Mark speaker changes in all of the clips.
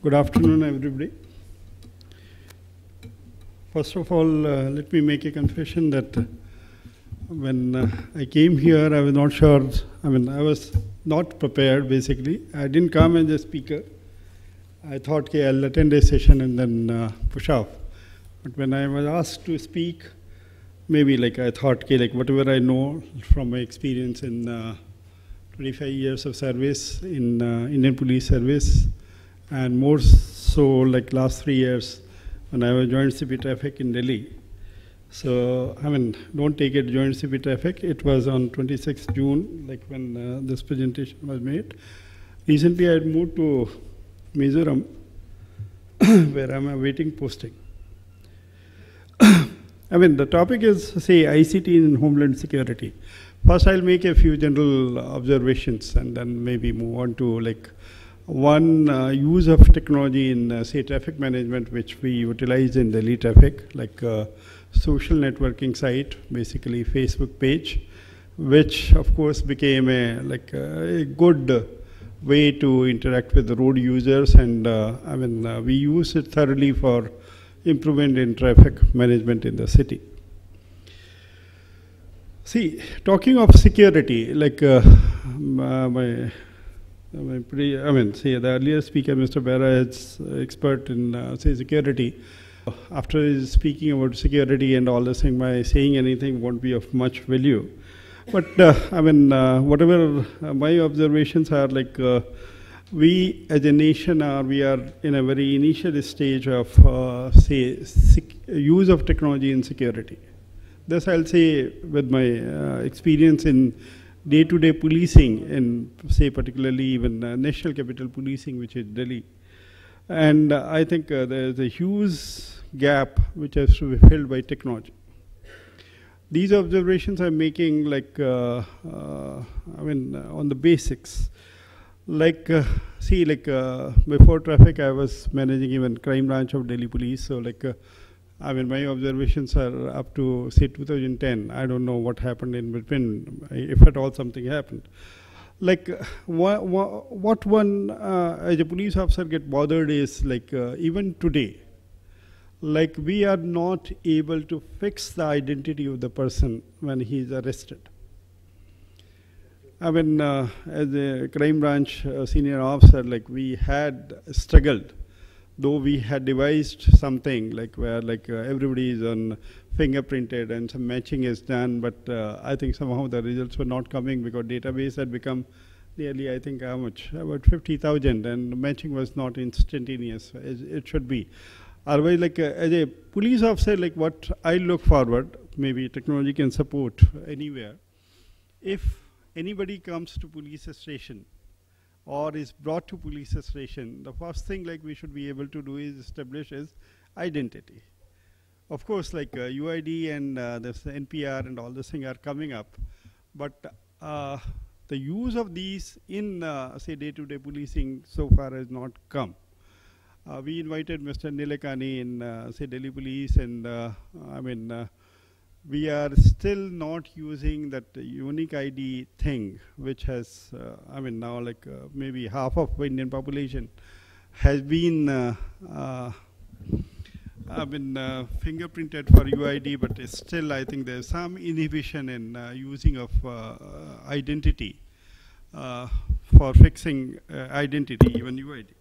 Speaker 1: Good afternoon, everybody. First of all, let me make a confession that when I came here, I was not sure. I was not prepared, basically. I didn't come as a speaker. I thought, okay, I'll attend a session and then push off. But when I was asked to speak, maybe I thought, okay, whatever I know from my experience in 25 years of service in Indian Police Service, and more so last 3 years when I was Joint CP Traffic in Delhi. So, don't take it Joint CP Traffic. It was on 26th June, when this presentation was made. Recently, I had moved to Mizoram, where I'm awaiting posting. The topic is, say, ICT in Homeland Security. First, I'll make a few general observations and then maybe move on to one use of technology in, say, traffic management, which we utilize in Delhi traffic, social networking site, basically Facebook page, which of course became a good way to interact with the road users, and we use it thoroughly for improvement in traffic management in the city. See, talking of security, the earlier speaker, Mr. Bera, is expert in say security. After speaking about security and all this thing, by saying anything won't be of much value. But whatever my observations are, we as a nation we are in a very initial stage of say use of technology in security. This I'll say with my experience in day-to-day policing, and say particularly even National Capital Policing, which is Delhi. And I think there's a huge gap which has to be filled by technology. These observations I'm making on the basics. Before traffic, I was managing even crime branch of Delhi Police. So my observations are up to, say, 2010. I don't know what happened in between, if at all something happened. What one, as a police officer, get bothered is, even today, we are not able to fix the identity of the person when he is arrested. As a crime branch senior officer, we had struggled. Though we had devised something where everybody is on fingerprinted and some matching is done, but I think somehow the results were not coming because database had become nearly, I think, how much? About 50,000, and matching was not instantaneous as it should be. Otherwise, as a police officer, what I look forward, maybe technology can support anywhere. If anybody comes to police station or is brought to police station, the first thing we should be able to do is establish his identity. Of course, UID and this NPR and all this thing are coming up, but the use of these in say day-to-day policing so far has not come. We invited Mr. Nilekani in say Delhi Police, and we are still not using that unique ID thing, which has, now maybe half of Indian population has been, fingerprinted for UID, but still I think there's some inhibition in using of identity for fixing identity, even UID.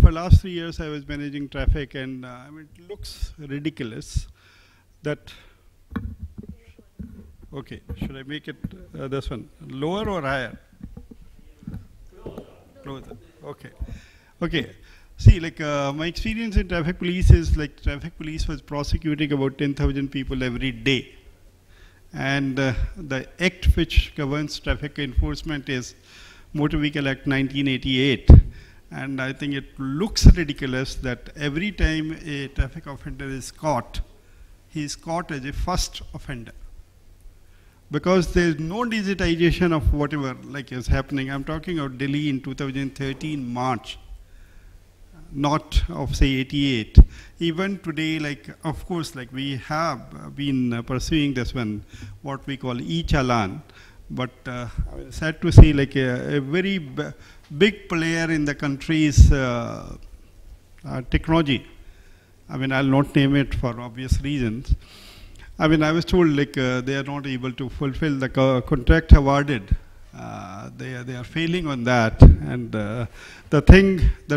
Speaker 1: For last 3 years I was managing traffic, and it looks ridiculous that, okay, should I make it this one, lower or higher? Closer. Okay. Okay. See, my experience in traffic police is traffic police was prosecuting about 10,000 people every day. And the act which governs traffic enforcement is Motor Vehicle Act 1988. And I think it looks ridiculous that every time a traffic offender is caught, he is caught as a first offender, because there is no digitization of whatever is happening. I'm talking of Delhi in 2013 March, not of say 88. Even today, of course, we have been pursuing this one, what we call e-challan, But I mean, sad to see, like a very big player in the country's technology. I mean, I'll not name it for obvious reasons. I mean, I was told like they are not able to fulfill the contract awarded. They are failing on that, and the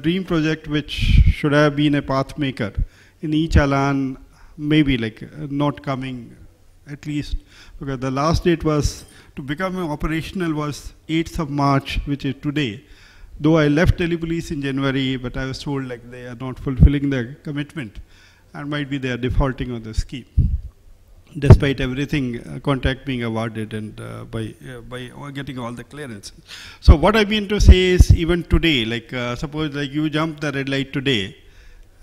Speaker 1: dream project which should have been a path maker in each Alan, maybe like not coming, at least because the last date was to become operational was 8th of March, which is today. Though I left Delhi Police in January, but I was told like they are not fulfilling their commitment, and might be they are defaulting on the scheme, despite everything contract being awarded and by getting all the clearances. So what I mean to say is, even today, like suppose like you jump the red light today,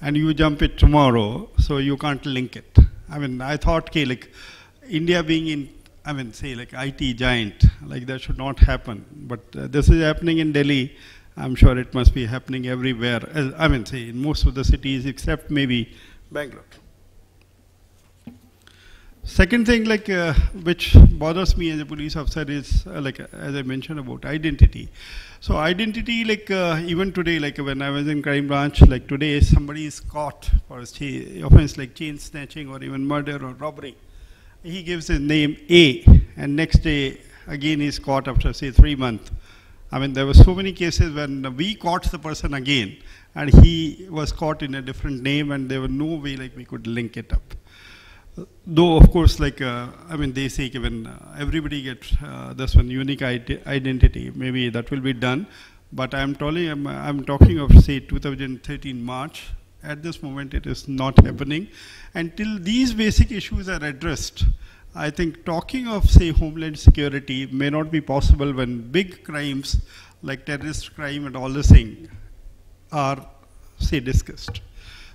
Speaker 1: and you jump it tomorrow, so you can't link it. I mean, I thought, okay, like India being in, I mean, say like IT giant, like that should not happen. But this is happening in Delhi. I'm sure it must be happening everywhere. I mean, say in most of the cities except maybe Bangalore. Second thing, like which bothers me as a police officer is like as I mentioned about identity. So identity, like even today, like when I was in crime branch, like today somebody is caught for a offense like chain snatching or even murder or robbery. He gives his name A, and next day again he's caught after say 3 months. I mean, there were so many cases when we caught the person again, and he was caught in a different name, and there was no way like we could link it up. Though, of course, like, I mean, they say when everybody gets this one unique identity, maybe that will be done. But I'm talking of, say, 2013 March. At this moment, it is not happening. Until these basic issues are addressed, I think talking of, say, Homeland security may not be possible when big crimes like terrorist crime and all this thing are, say, discussed.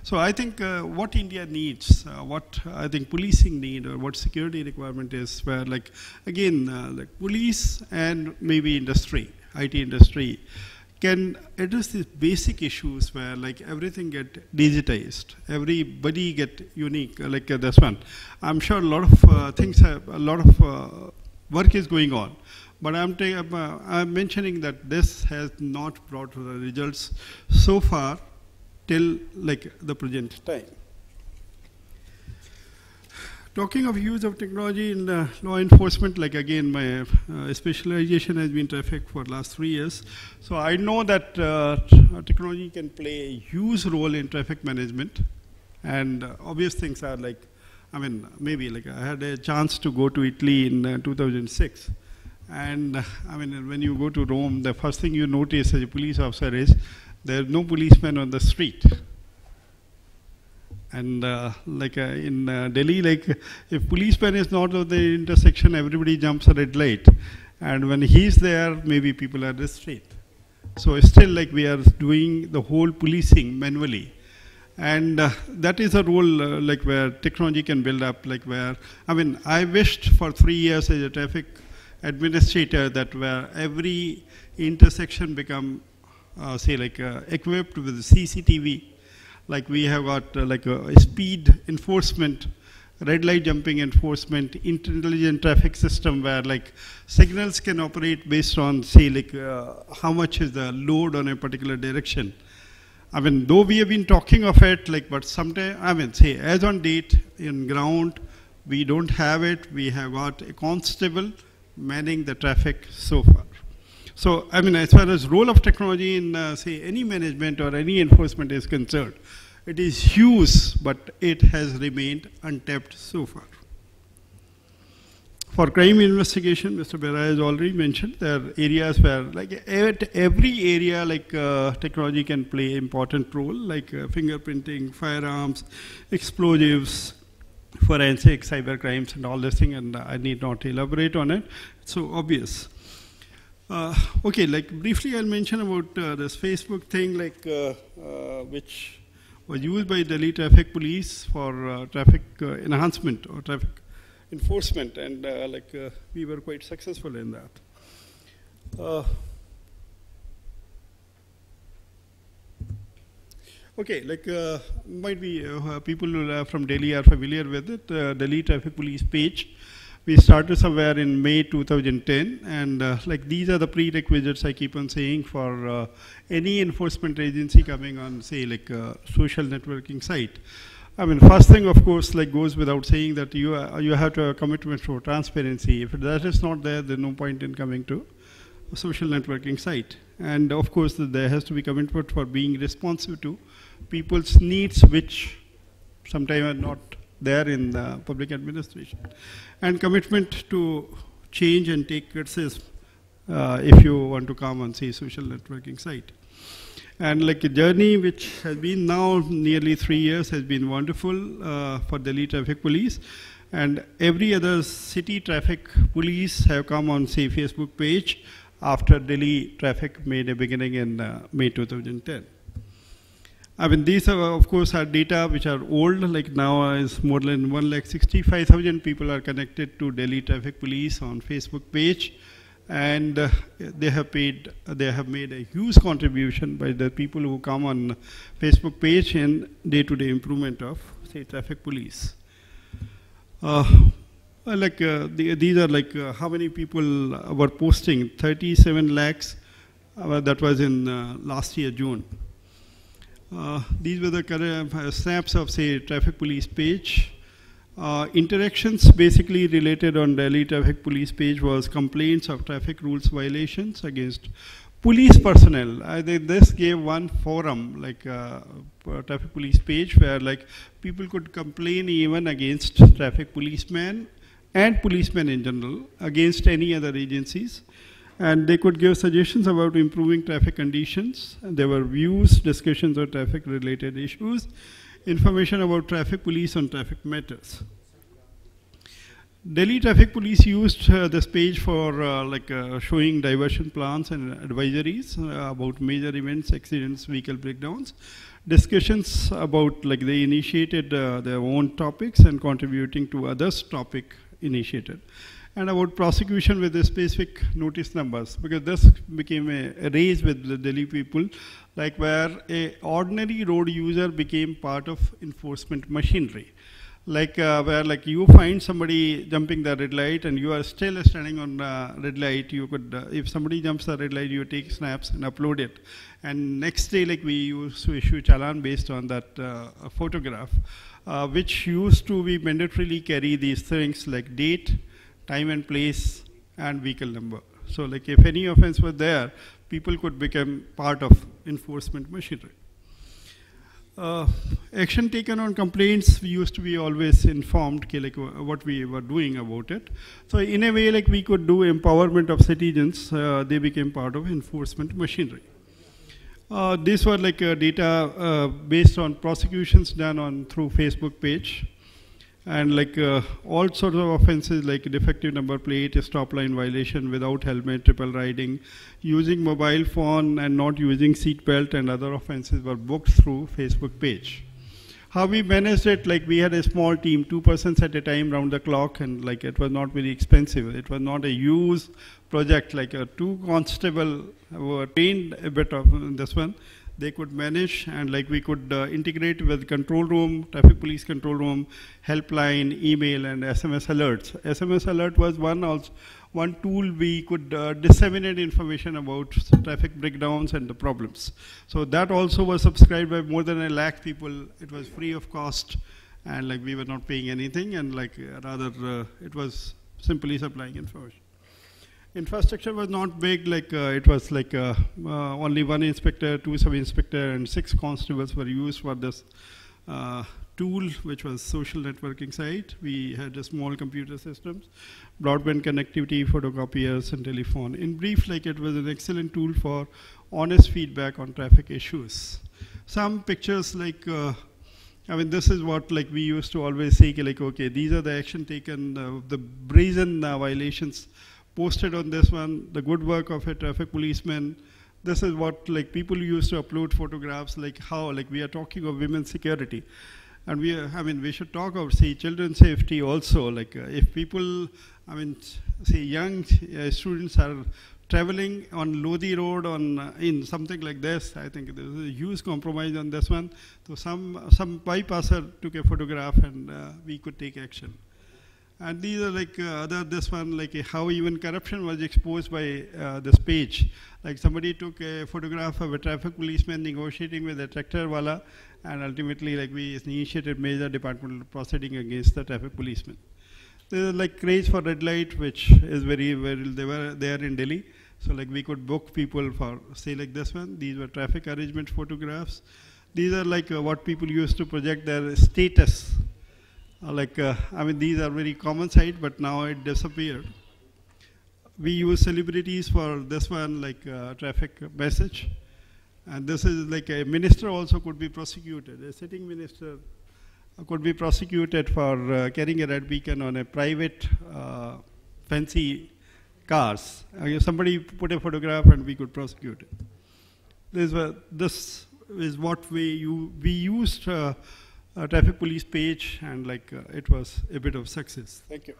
Speaker 1: So I think what India needs, what I think policing need, or what security requirement is, where like again like police and maybe industry, IT industry, can address these basic issues where like everything get digitized, everybody get unique, like this one. I'm sure a lot of things have, a lot of work is going on. But I'm mentioning that this has not brought the results so far till like the present time. Talking of use of technology in law enforcement, like again my specialization has been traffic for last 3 years. So I know that technology can play a huge role in traffic management, and obvious things are like, I mean, maybe like I had a chance to go to Italy in 2006. And I mean, when you go to Rome, the first thing you notice as a police officer is there are no policemen on the street. And like in Delhi, like if policeman is not at the intersection, everybody jumps a red light. And when he's there, maybe people are restrained. So still like we are doing the whole policing manually. And that is a role like where technology can build up, like where, I mean, I wished for 3 years as a traffic administrator that where every intersection become say like equipped with CCTV, like we have got like a speed enforcement, red light jumping enforcement, intelligent traffic system where like signals can operate based on say like how much is the load on a particular direction. I mean, though we have been talking of it, like, but sometimes, I mean, say as on date in ground, we don't have it. We have got a constable manning the traffic so far. So, I mean, as far as role of technology in, say, any management or any enforcement is concerned, it is huge, but it has remained untapped so far. For crime investigation, Mr. Bera has already mentioned there are areas where, like, at every area, like, technology can play an important role, like fingerprinting, firearms, explosives, forensic, cyber crimes, and all this thing, and I need not elaborate on it. It's so obvious. Okay, like briefly I'll mention about this Facebook thing, like which was used by Delhi Traffic Police for traffic enhancement or traffic enforcement, and like we were quite successful in that. Okay, like might be people from Delhi are familiar with it, Delhi Traffic Police page, We started somewhere in May 2010, and like these are the prerequisites I keep on saying for any enforcement agency coming on, say, like a social networking site. I mean, first thing, of course, like goes without saying that you have to have a commitment for transparency. If that is not there, there's no point in coming to a social networking site. And of course, there has to be commitment for being responsive to people's needs, which sometimes are not there in the public administration, and commitment to change and take criticism if you want to come on, say, social networking site. And like a journey which has been now nearly 3 years has been wonderful for Delhi Traffic Police, and every other city traffic police have come on, say, Facebook page after Delhi Traffic made a beginning in May 2010. I mean, these are, of course, are data which are old, like now is more than 165,000 people are connected to Delhi Traffic Police on Facebook page, and they have made a huge contribution by the people who come on Facebook page in day-to-day improvement of, say, traffic police. These are like how many people were posting, 37 lakhs, that was in last year, June. These were the snaps of, say, traffic police page. Interactions basically related on Delhi Traffic Police page was complaints of traffic rules violations against police personnel. I think this gave one forum, like traffic police page, where like people could complain even against traffic policemen and policemen in general, against any other agencies. And they could give suggestions about improving traffic conditions. And there were views, discussions on traffic related issues, information about traffic police on traffic matters. Delhi Traffic Police used this page for showing diversion plans and advisories about major events, accidents, vehicle breakdowns, discussions about, like, they initiated their own topics and contributing to others' topic initiated, and about prosecution with the specific notice numbers, because this became a race with the Delhi people, like where a ordinary road user became part of enforcement machinery. Like where like you find somebody jumping the red light and you are still standing on red light, you could, if somebody jumps the red light, you take snaps and upload it. And next day, like we used to issue challan based on that photograph, which used to be mandatorily carry these things like date, time and place, and vehicle number. So like if any offense was there, people could become part of enforcement machinery. Action taken on complaints, we used to be always informed like what we were doing about it. So in a way, like we could do empowerment of citizens, they became part of enforcement machinery. These were like data based on prosecutions done on through Facebook page. And like all sorts of offenses like defective number plate, stop line violation without helmet, triple riding, using mobile phone and not using seat belt, and other offenses were booked through Facebook page. How we managed it, like we had a small team, 2 persons at a time round the clock, and like it was not very expensive. It was not a huge project, like 2 constables were trained a bit of this one. They could manage, and like we could integrate with control room, traffic police control room, helpline, email, and SMS alerts. SMS alert was one tool we could disseminate information about traffic breakdowns and the problems. So that also was subscribed by more than 1 lakh people. It was free of cost, and like we were not paying anything, and like rather it was simply supplying information. Infrastructure was not big, like it was like only 1 inspector, 2 sub-inspector, and 6 constables were used for this tool, which was social networking site. We had a small computer systems, broadband connectivity, photocopiers, and telephone. In brief, like it was an excellent tool for honest feedback on traffic issues. Some pictures like, I mean, this is what like we used to always say, like, okay, these are the action taken, the brazen violations posted on this one, the good work of a traffic policeman. This is what like people used to upload photographs, like how like we are talking of women's security, and we should talk about, say, children's safety also. Like if people, I mean, say young students are traveling on Lodi Road in something like this, I think there is a huge compromise on this one. So some bypasser took a photograph, and we could take action. And these are like this one, like how even corruption was exposed by this page. Like somebody took a photograph of a traffic policeman negotiating with a tractor wala, and ultimately like we initiated major departmental proceeding against the traffic policeman. There's like craze for red light, which is very they were there in Delhi. So like we could book people for, say like this one, these were traffic arrangement photographs. These are like what people used to project their status. I mean, these are very common sight, but now it disappeared. We use celebrities for this one, like traffic message. And this is like a minister also could be prosecuted. A sitting minister could be prosecuted for carrying a red beacon on a private fancy cars. Somebody put a photograph and we could prosecute it. This is what we used a traffic police page, and like it was a bit of success. Thank you.